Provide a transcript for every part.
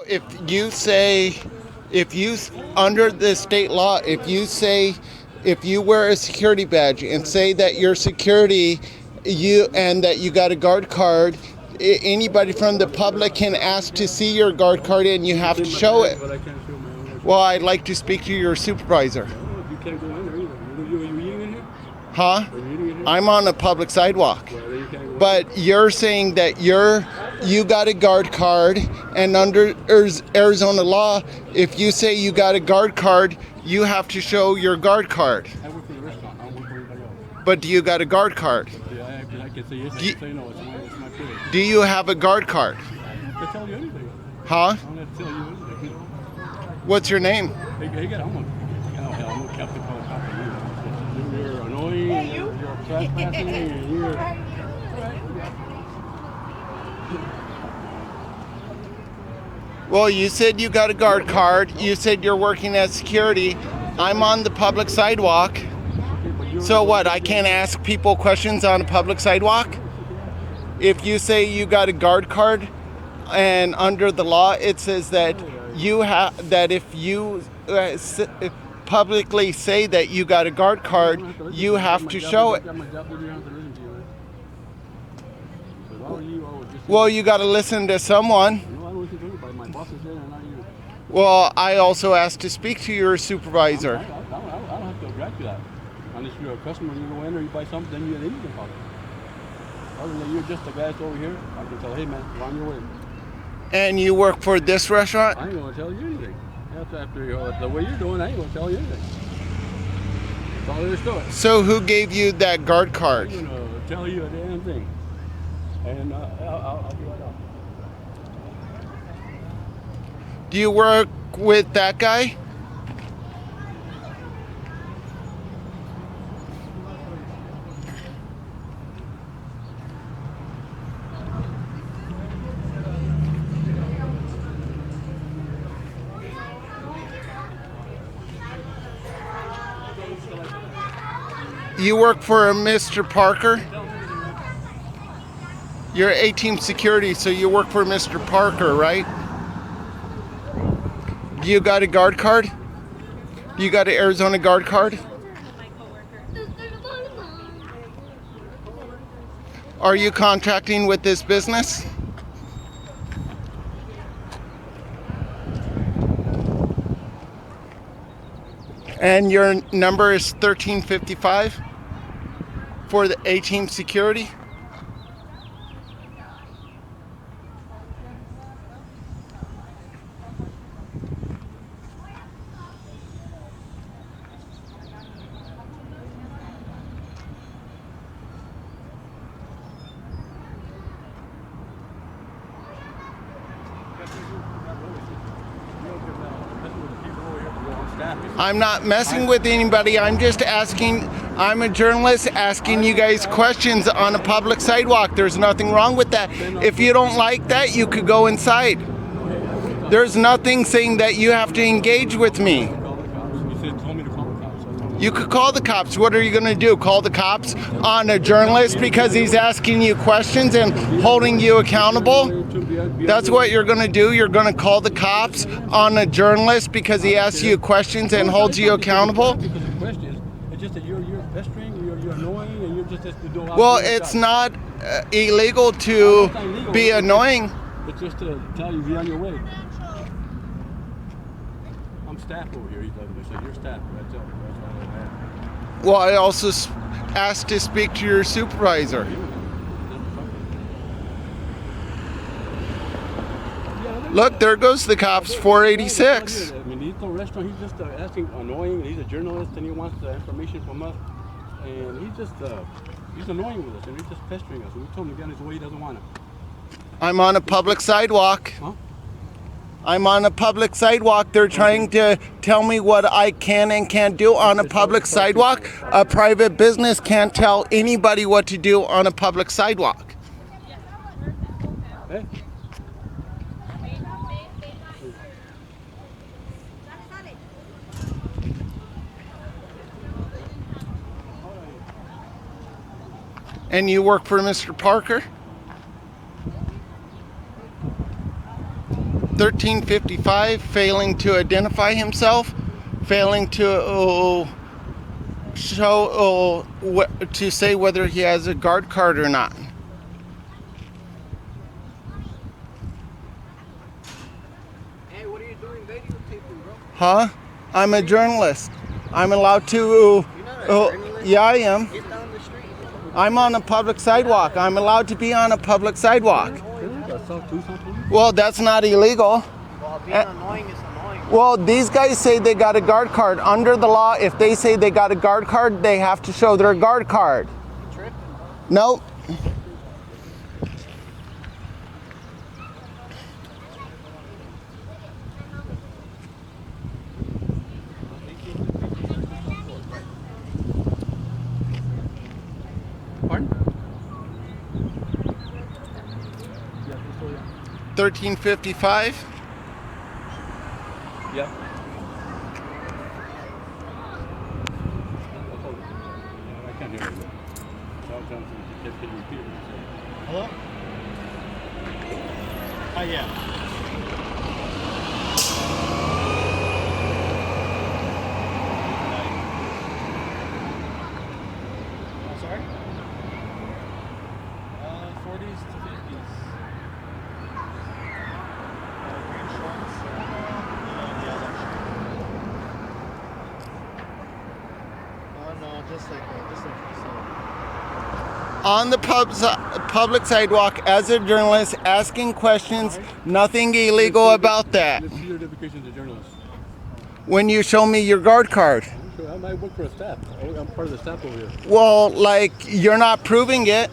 If you say, under the state law, if you wear a security badge and say that you're security, and that you got a guard card, anybody from the public can ask to see your guard card and you have to show it. But I can't show my own. Well, I'd like to speak to your supervisor. No, you can't go in there either. Are you eating in here? Huh? Are you eating in here? I'm on a public sidewalk. Well, then you can't go in. But you're saying that you got a guard card, and under Arizona law, if you say you got a guard card, you have to show your guard card. I work for the restaurant. I don't work for anybody else. But do you got a guard card? Yeah, I can say yes, I can say no. It's my privilege. Do you have a guard card? I can tell you anything. Huh? I don't have to tell you anything. What's your name? Hey, get on. I'm gonna Captain call the cop on you. You're annoying. And you're trespassing. And you're. Well, you said you got a guard card. You said you're working as security. I'm on the public sidewalk. So what? I can't ask people questions on a public sidewalk? If you say you got a guard card, and under the law it says that if you publicly say that you got a guard card, you have to show it. Well, you got to listen to someone. My boss is there and not you. Well, I also asked to speak to your supervisor. I don't have to object to that. Unless you're a customer and you go in or you buy something, then you can talk. Other than you're just a guy that's over here, I can tell, hey man, you're on your way. And you work for this restaurant? I ain't gonna tell you anything. After the way you're doing, I ain't gonna tell you anything. That's all there is to it. So who gave you that guard card? I'm gonna tell you a damn thing. And I'll be right off. Do you work with that guy? You work for Mr. Parker? You're A-team security, so you work for Mr. Parker, right? You got a guard card? You got an Arizona guard card? Are you contracting with this business? And your number is 1355 for the A-team security? I'm not messing with anybody. I'm just asking. I'm a journalist asking you guys questions on a public sidewalk. There's nothing wrong with that. If you don't like that, you could go inside. There's nothing saying that you have to engage with me. You could call the cops. What are you going to do? Call the cops on a journalist because he's asking you questions and holding you accountable? That's what you're going to do? You're going to call the cops on a journalist because he asks you questions and holds you accountable? It's just that you're pestering, you're annoying, and you're just to do. Well, it's not illegal to be annoying. It's just to tell you be on your way. I'm staff over here. He told me, so you're staff. That's all I have. Well, I also asked to speak to your supervisor. Look, there goes the cops, 486. Nidito restaurant, he's just asking, annoying. He's a journalist and he wants the information from us. And he's annoying with us and he's just pestering us. And we told him to get on his way, he doesn't want it. I'm on a public sidewalk. Huh? I'm on a public sidewalk. They're trying to tell me what I can and can't do on a public sidewalk. A private business can't tell anybody what to do on a public sidewalk. Hey. And you work for Mr. Parker? 1355, failing to identify himself, failing to show to say whether he has a guard card or not. Hey, what are you doing videotaping, bro? Huh? I'm a journalist. I'm allowed to. You're not a journalist? Yeah, I am. Get down the street. I'm on a public sidewalk. I'm allowed to be on a public sidewalk. Isn't that South Tucson police? Well, that's not illegal. Well, being annoying is annoying. Well, these guys say they got a guard card. Under the law, if they say they got a guard card, they have to show their guard card. You tripping? Nope. Pardon? 1355. Yeah. I can't hear you. I was trying to see if you can repeat it. Hello? Yeah. I'm sorry? 40s to 50s. Green shorts and yellow shirt. Oh no, just like On the public sidewalk as a journalist, asking questions, nothing illegal about that. Let's see your identification as a journalist. When you show me your guard card. Sure, I might work for a staff. I'm part of the staff over here. Well, like, you're not proving it.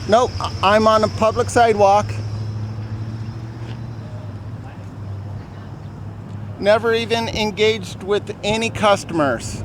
Nope, I'm on a public sidewalk. Never even engaged with any customers.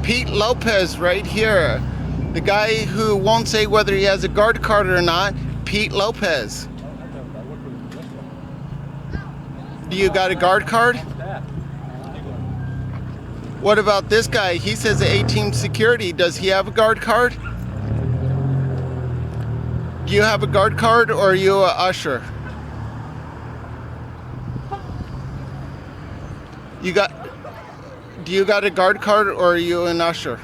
Pete Lopez right here. The guy who won't say whether he has a guard card or not, Pete Lopez. Do you got a guard card? What about this guy? He says A-team security. Does he have a guard card? Do you have a guard card or are you a usher? Do you got a guard card or are you an usher?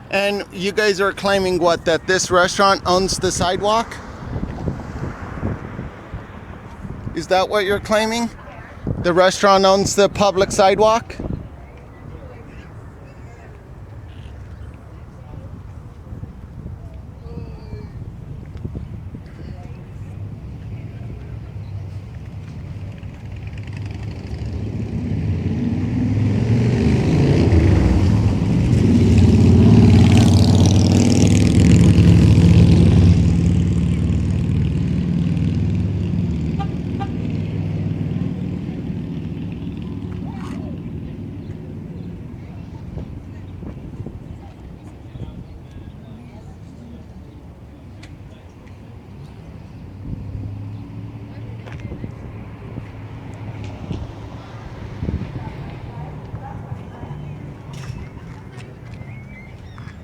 And you guys are claiming what? That this restaurant owns the sidewalk? Is that what you're claiming? The restaurant owns the public sidewalk?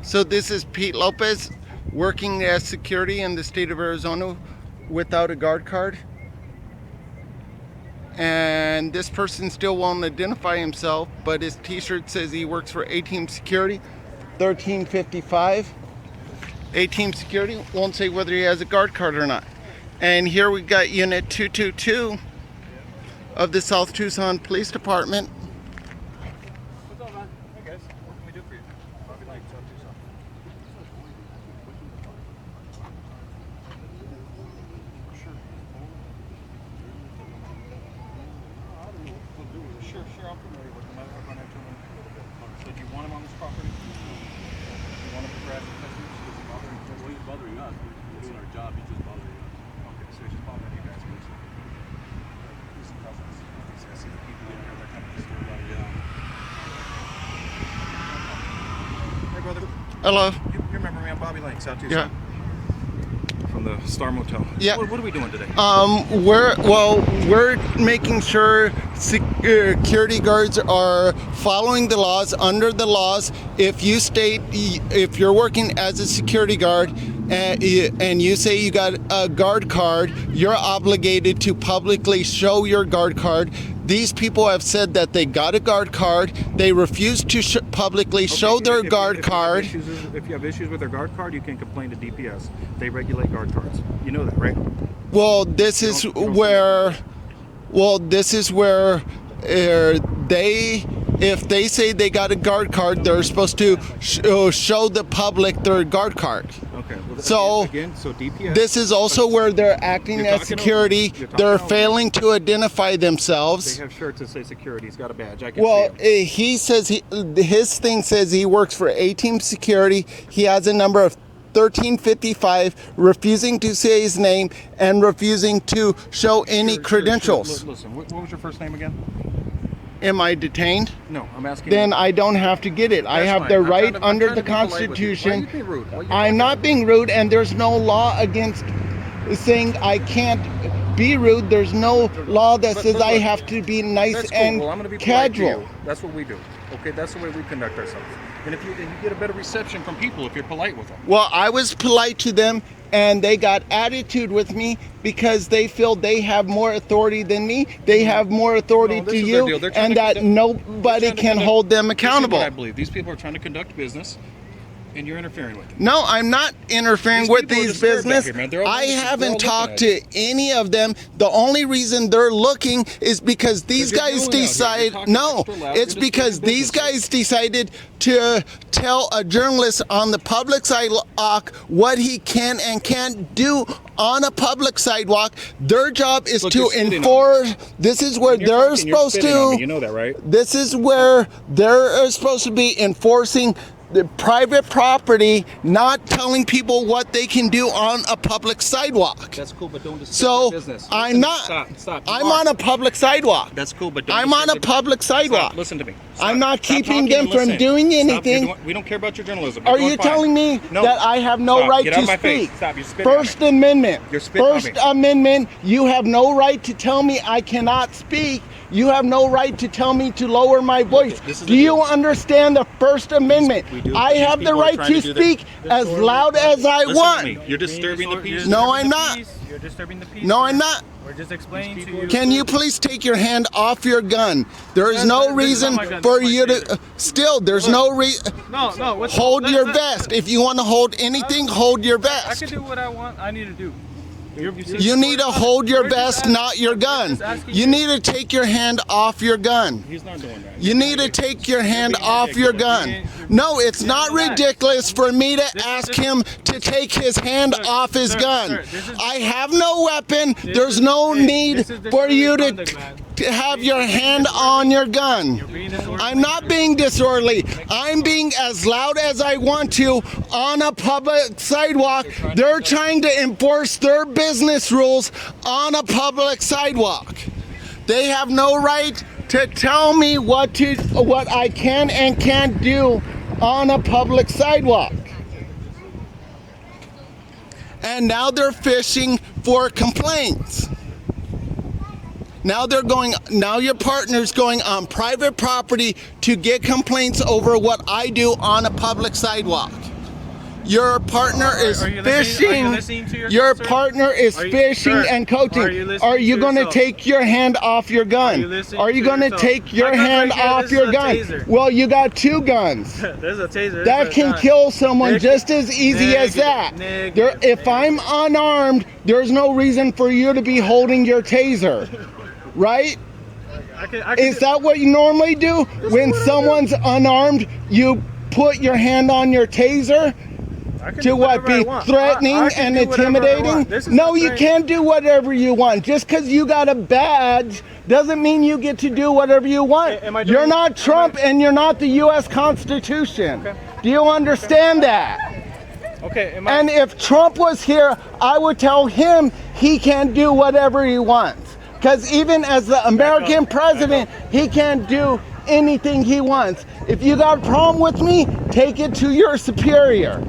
So this is Pete Lopez working as security in the state of Arizona without a guard card. And this person still won't identify himself, but his t-shirt says he works for A-Team Security, 1355. A-Team Security won't say whether he has a guard card or not. And here we got Unit 222 of the South Tucson Police Department. up, man? Hey guys, what can we do for you? Bobby Lane, South Tucson. Sure, I'm familiar with him. I've run into him a little bit. So do you want him on this property? You want him to harass the customers? Is he bothering you? Well, he's bothering us. We're doing our job. He's just bothering us. Okay, so he's just bothering you guys, basically. He's a presence. I see the people in here, they're kind of disturbed by it. Hey, brother. Hello. You remember me? I'm Bobby Lane, South Tucson. Yeah. From the Star Motel. Yeah. What are we doing today? We're making sure security guards are following the laws, under the laws. If you're working as a security guard and you say you got a guard card, you're obligated to publicly show your guard card. These people have said that they got a guard card. They refuse to publicly show their guard card. If you have issues with their guard card, you can complain to DPS. They regulate guard cards. You know that, right? Well, this is where if they say they got a guard card, they're supposed to show the public their guard card. Okay. Well, So DPS. this is also where they're acting as security. They're failing to identify themselves. They have shirts that say security. He's got a badge. I can Well, see him. he says his thing says he works for A-Team Security. He has a number of 1355, refusing to say his name and refusing to show any credentials. Listen, what was your first name again? Am I detained? No, I'm asking. Then I don't have to get it. I That's have fine. the I'm right trying to- under I'm the trying to be polite with you. Constitution. Why are you being rude? Why are you I'm not being rude, and there's no law against saying I can't be rude. There's no law that says I have to be nice That's cool. and Well, I'm going to be polite to casual. you. That's what we do. Okay, that's the way we conduct ourselves. And if you get a better reception from people if you're polite with them. Well, I was polite to them, and they got attitude with me because they feel they have more authority than me. They have more authority No, this to is their deal. you, They're trying and to that conduct- nobody can hold them This is accountable. what I believe. These people are trying to conduct business, and you're interfering with them. No, I'm not interfering These with people are these disturbed out business. here, man. They're all I looking- they're all haven't looking talked at to any of them. The only reason they're looking is because these you're guys yelling out here. You're decide. talking No, extra loud. it's You're because disturbing these business. guys decided to tell a journalist on the public sidewalk what he can and can't do on a public sidewalk. Their job is Look, to you're spitting on me. enforce. This is where You're they're talking, you're supposed spitting on me. to. You know that, right? This is where they're supposed to be enforcing the private property, not telling people what they can do on a public sidewalk. That's cool, but don't disturb So their business. I'm Listen, not. Stop. I'm on a public sidewalk. That's cool, but don't I'm on a disturb the- public sidewalk. Stop. Listen to me. Stop. I'm not Stop keeping talking them and from listen. doing Stop. anything. We don't care about your journalism. Are You're you doing fine. telling me No. that I have no Stop. right Get to out of my speak? face. Stop. You're spitting at First me. Amendment. You're spitting at First me. Amendment. You have no right to tell me I cannot speak. You have no right to tell me to lower my voice. this is Do the you deal. understand the First Amendment? we do. I These have the people are right trying to to do their- speak as loud as I Listen to want. me. You're disturbing the peace. No, I'm not. You're disturbing the peace. No, I'm not. We're just explaining to you. Can you please take your hand off your gun? There is no This is reason not my gun, for this is you my to. Still, there's no reason. No. What's Hold your vest. If you want to hold anything, hold your I vest. can do what I want. I need to do. You need to hold your vest, not your gun. You need to take your hand off your gun. He's not doing that. You need to take your hand off your gun. No, it's not ridiculous for me to ask him to take his hand off his gun. I have no weapon. There's no need for you to have your hand on your gun. I'm not being disorderly. I'm being as loud as I want to on a public sidewalk. They're trying to enforce their business rules on a public sidewalk. They have no right to tell me what I can and can't do on a public sidewalk. And now they're fishing for complaints. Now your partner's going on private property to get complaints over what I do on a public sidewalk. Your partner is Are you fishing. listening to Your yourself, sir? partner is Are you- fishing sir, and coaching. are you listening Are you to going to yourself? take your hand off your Are you gun? listening Are you to going to yourself? take your My gun's hand right here. off This your is a gun? taser. Well, you got two guns. There's a taser. That can kill someone just as easy as that. Negative. If I'm unarmed, there's no reason for you to be holding your taser, right? Is that what you normally do? When someone's unarmed, you put your hand on your taser? To what, be threatening and intimidating? No, you can't do whatever you want. Just because you got a badge doesn't mean you get to do whatever you want. You're not Trump and you're not the U.S. Constitution. Okay. Do you understand that? Okay. And if Trump was here, I would tell him he can do whatever he wants. Because even as the American president, he can't do anything he wants. If you got a problem with me, take it to your superior.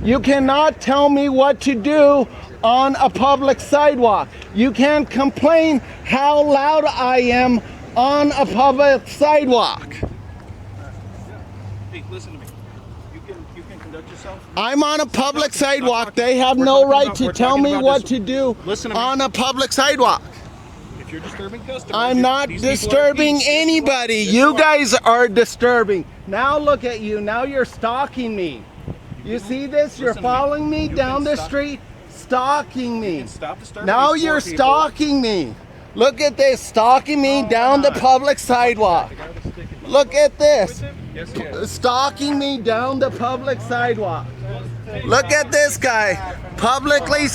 You cannot tell me what to do on a public sidewalk. You can't complain how loud I am on a public sidewalk. Hey, listen to me. You can conduct yourself. I'm on a public sidewalk. They have no right to tell me what to do on a public sidewalk. If you're disturbing customers, I'm not disturbing anybody. You guys are disturbing. Now look at you. Now you're stalking me. You see this? You're following me down the street, stalking me. Now you're stalking me. Look at this, stalking me down the public sidewalk. Look at this, stalking me down the public sidewalk. Look at this guy, publicly.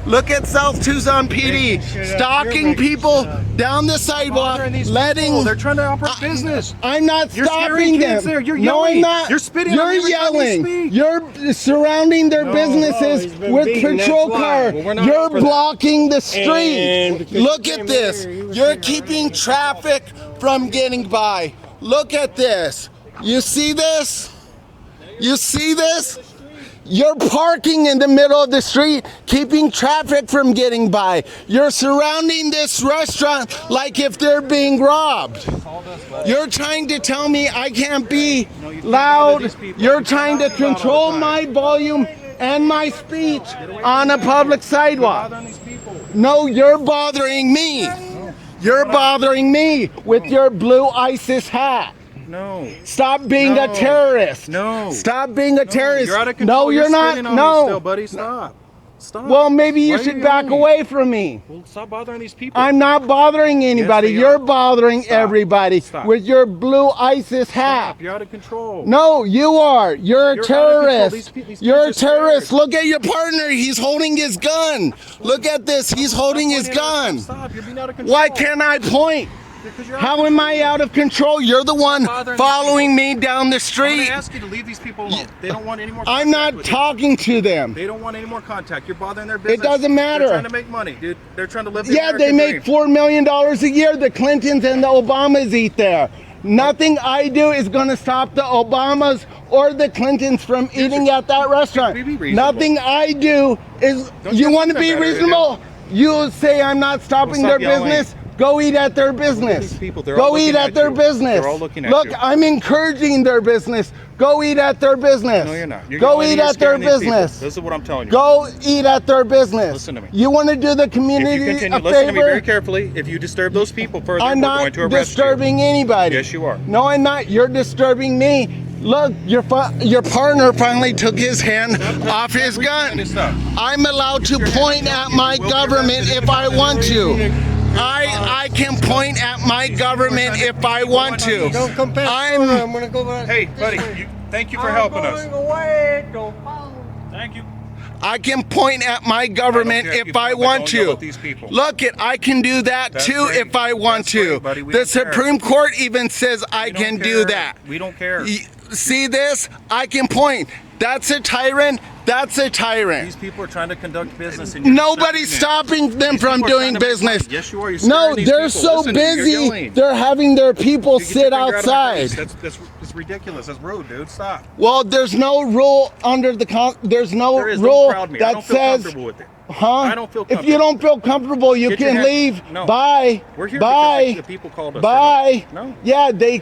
Look at South Tucson PD, stalking people down the sidewalk, letting... They're trying to operate business. I'm not stopping them. You're No, yelling. I'm not. You're spitting. You're yelling. You're surrounding their businesses with patrol car. You're blocking the street. Look at this. You're keeping traffic from getting by. Look at this. You see this? You see this? You're parking in the middle of the street, keeping traffic from getting by. You're surrounding this restaurant like if they're being robbed. You're trying to tell me I can't be loud. You're trying to control my volume and my speech on a public sidewalk. No, you're bothering me. You're bothering me with your blue ISIS hat. No. Stop being a terrorist. No. Stop being a terrorist. You're out of control. No, you're not. No. Still, buddy, stop. Stop. Well, maybe you should back away from me. Well, stop bothering these people. I'm not bothering anybody. Yes, you're bothering everybody with your blue ISIS hat. Stop. You're out of control. No, you are. You're a terrorist. These You're a terrorist. Look at your partner. He's holding his gun. Look at this. He's holding his gun. Stop. You're being out of control. Why can't I point? How am I out of control? You're the one following me down the street. I'm gonna ask you to leave these people alone. They don't want any more contact. I'm not talking to them. They don't want any more contact. You're bothering their business. It doesn't matter. They're trying to make money, dude. They're trying to live the American they make dream. $4 million a year. The Clintons and the Obamas eat there. Nothing I do is going to stop the Obamas or the Clintons from eating at that restaurant. Nothing I do is... You want to be reasonable? You say I'm not stopping their business? Go eat at their business. Go eat at their business. They're all looking at Look, you. I'm encouraging their business. Go eat at their business. No, you're not. Go eat at their business. This is what I'm telling you. Go eat at their business. Listen to me. You want to do the community If you continue, a listen to me favor? very carefully. If you disturb those people further, I'm we're not going to arrest disturbing anybody. Yes, you are. No, I'm not. You're disturbing me. Look, your partner finally took his hand off his gun. I'm allowed to point at my government if I want to. I can point at my government if I want to. Don't come past I'm gonna go back. Hey, buddy, thank you for helping us. Away. Don't follow. Thank you. I can point at my government if I want to. Look, I can do that too if I want to. The Supreme Court even says I can do that. We don't care. See this? I can point. That's a tyrant. That's a tyrant. These people are trying to conduct business. And nobody's stopping them from doing business. Yes, you are. No, they're so busy. They're having their people sit outside. That's ridiculous. That's rude, dude. Stop. Well, there's no rule under the there's no rule that says. Huh? I don't feel comfortable. If you don't feel comfortable, you can leave. No. Bye. We're here Bye. because the people called us. Bye. No. Yeah, they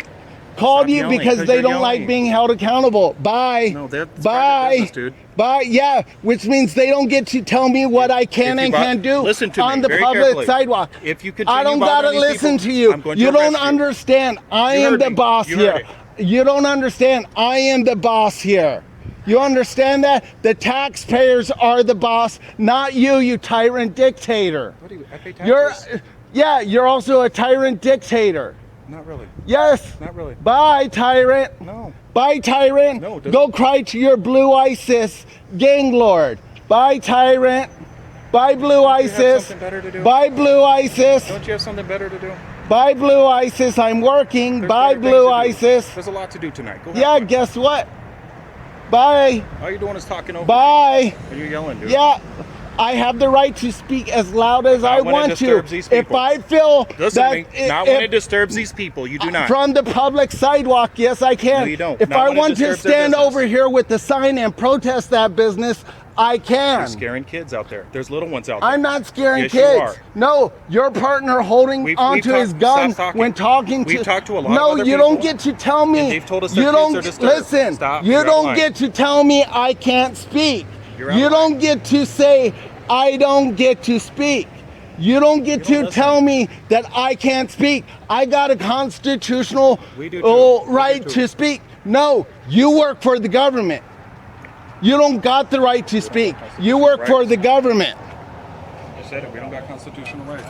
called you yelling, because they don't like being held accountable. Bye. No, that's bye. business, dude. Bye. Yeah, which means they don't get to tell me what I can and can't do on the public sidewalk. If you continue I don't gotta listen to you. You don't understand. I am the boss here. You don't understand. I am the boss here. You understand that? The taxpayers are the boss, not you, you tyrant dictator. What do you, I pay taxes? Yeah, you're also a tyrant dictator. Not really. Yes. Not really. Bye, tyrant. No. Bye, tyrant. No, dude. Go cry to your blue ISIS gang lord. Bye, tyrant. Bye, blue have ISIS. something better to do? Bye, blue ISIS. Don't you have something better to do? Bye, blue ISIS. I'm working. There's Bye, better blue things to do. ISIS. There's a lot to do tonight. Go have Yeah, fun. guess what? Bye. All you're doing is talking over. Bye. Are you yelling, dude? Yeah. I have the right to speak as loud as I Not when it want to. disturbs these If people. I feel Listen that to me. Not when it disturbs these people. You do not. from the public sidewalk, yes, I can. No, you don't. If Not I when it want to disturbs their stand business. over here with the sign and protest that business, I can. You're scaring kids out there. There's little ones out there. I'm not scaring Yes, you kids. are. No, your partner holding onto his talked- gun stop talking. when talking to. We've talked to a lot no, of other you people, don't get to tell me. and they've told us their you kids don't are disturbed. listen. Stop. You You're out of don't line. get to tell me I can't speak. You're out You of don't line. get to say I don't get to speak. You don't get You don't to listen. tell me that I can't speak. I got a constitutional We do too. We right do too. to speak. No, you work for the government. You don't got the right to speak. You work for the government. I said it. We don't got constitutional rights.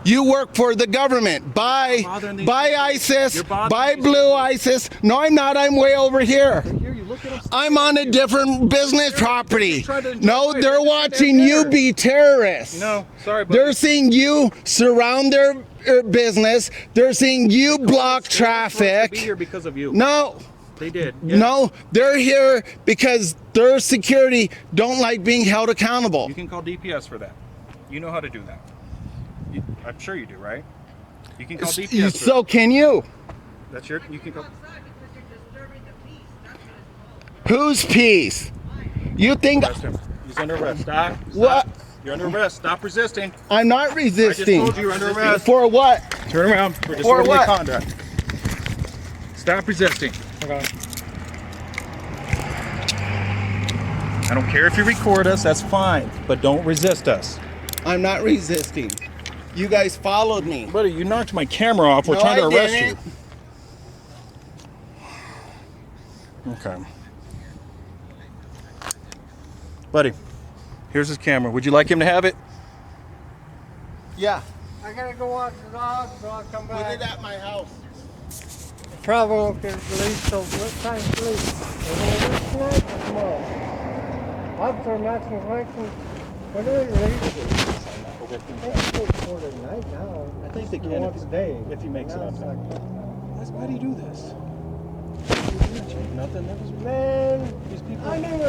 You work for the government. Bye, bothering these bye people. ISIS. You're bothering Bye these blue people. ISIS. No, I'm not. I'm way over here. Here, you look at them. I'm on a different business property. trying to enjoy No, life. they're They're just watching there. you be terrorists. No, sorry, buddy. They're seeing you surround their business. They're seeing you block They're supposed to be traffic. here because of you. No, They did. Yeah. no, they're here because their security don't like being held accountable. You can call DPS for that. You know how to do that. I'm sure you do, right? You can call DPS. For So can you? That's your. You can call. Whose peace? You think Arrest him. He's under arrest. Stop. what? You're under arrest. Stop resisting. I'm not I just resisting. told you you're under arrest. For what? Turn around for For disorderly what? conduct. Stop resisting. I don't care if you record us. That's fine, but don't resist us. I'm not resisting. You guys followed me. Buddy, you knocked my camera off. We're No, trying to I arrest didn't. you. Okay. Buddy, here's his camera. Would you like him to have it? Yeah, I gotta go walk the dog, so I'll come put back. it at my house. Probably won't get released till what time sleep? Tonight or tomorrow? Officer Maximum Franklin, when do they release it? I think it's for tonight now. I think they It's can once a day. if he makes it Now on it's time. like, Why do you do this? Nothing. That was man, these people. I knew it